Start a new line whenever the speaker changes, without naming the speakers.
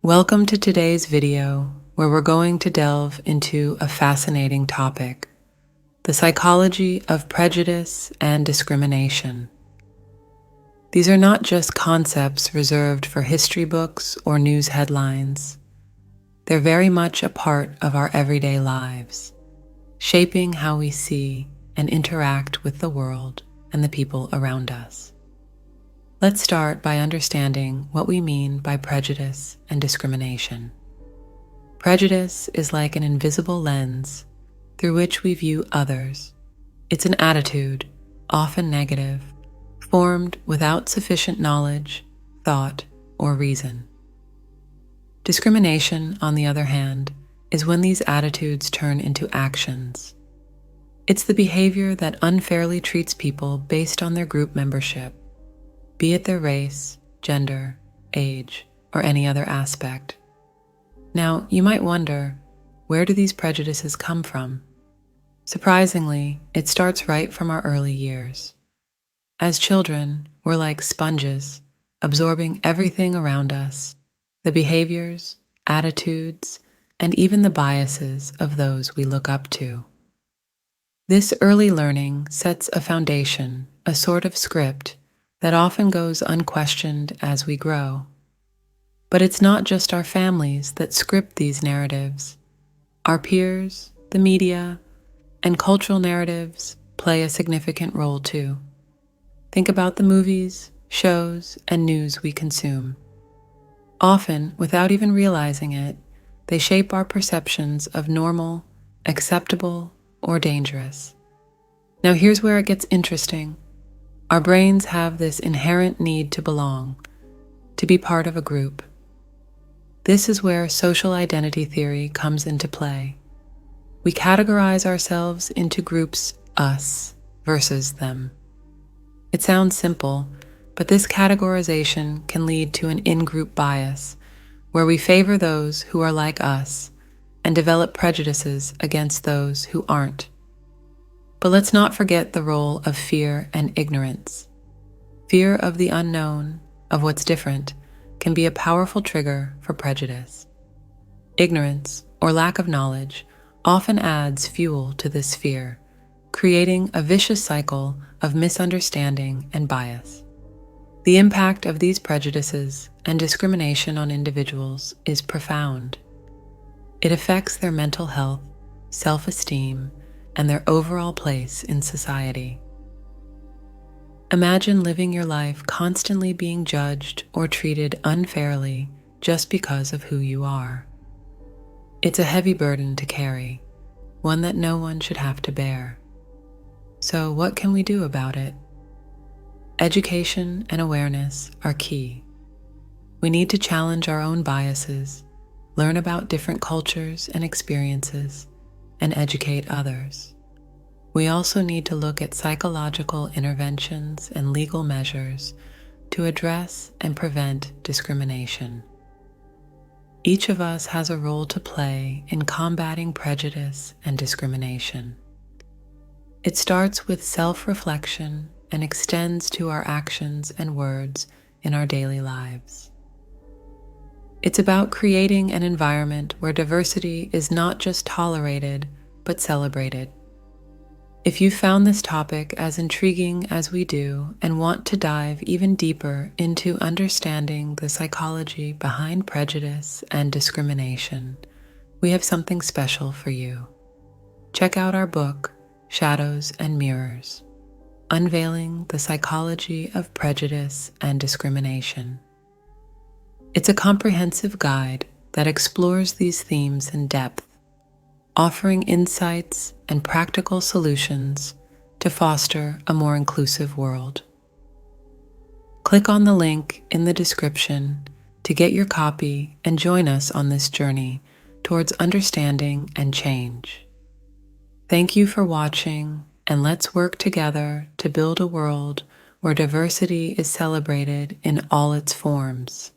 Welcome to today's video, where we're going to delve into a fascinating topic: the psychology of prejudice and discrimination. These are not just concepts reserved for history books or news headlines. They're very much a part of our everyday lives, shaping how we see and interact with the world and the people around us. Let's start by understanding what we mean by prejudice and discrimination. Prejudice is like an invisible lens through which we view others. It's an attitude, often negative, formed without sufficient knowledge, thought, or reason. Discrimination, on the other hand, is when these attitudes turn into actions. It's the behavior that unfairly treats people based on their group membership, be it their race, gender, age, or any other aspect. Now, you might wonder, where do these prejudices come from? Surprisingly, it starts right from our early years. As children, we're like sponges, absorbing everything around us, the behaviors, attitudes, and even the biases of those we look up to. This early learning sets a foundation, a sort of script, that often goes unquestioned as we grow. But it's not just our families that script these narratives. Our peers, the media, and cultural narratives play a significant role too. Think about the movies, shows, and news we consume. Often, without even realizing it, they shape our perceptions of normal, acceptable, or dangerous. Now here's where it gets interesting. Our brains have this inherent need to belong, to be part of a group. This is where social identity theory comes into play. We categorize ourselves into groups us versus them. It sounds simple, but this categorization can lead to an in-group bias, where we favor those who are like us and develop prejudices against those who aren't. But let's not forget the role of fear and ignorance. Fear of the unknown, of what's different, can be a powerful trigger for prejudice. Ignorance, or lack of knowledge, often adds fuel to this fear, creating a vicious cycle of misunderstanding and bias. The impact of these prejudices and discrimination on individuals is profound. It affects their mental health, self-esteem, and their overall place in society. Imagine living your life constantly being judged or treated unfairly just because of who you are. It's a heavy burden to carry, one that no one should have to bear. So what can we do about it? Education and awareness are key. We need to challenge our own biases, learn about different cultures and experiences, and educate others. We also need to look at psychological interventions and legal measures to address and prevent discrimination. Each of us has a role to play in combating prejudice and discrimination. It starts with self-reflection and extends to our actions and words in our daily lives. It's about creating an environment where diversity is not just tolerated, but celebrated. If you found this topic as intriguing as we do and want to dive even deeper into understanding the psychology behind prejudice and discrimination, we have something special for you. Check out our book, Shadows and Mirrors: Unveiling the Psychology of Prejudice and Discrimination. It's a comprehensive guide that explores these themes in depth, offering insights and practical solutions to foster a more inclusive world. Click on the link in the description to get your copy and join us on this journey towards understanding and change. Thank you for watching, and let's work together to build a world where diversity is celebrated in all its forms.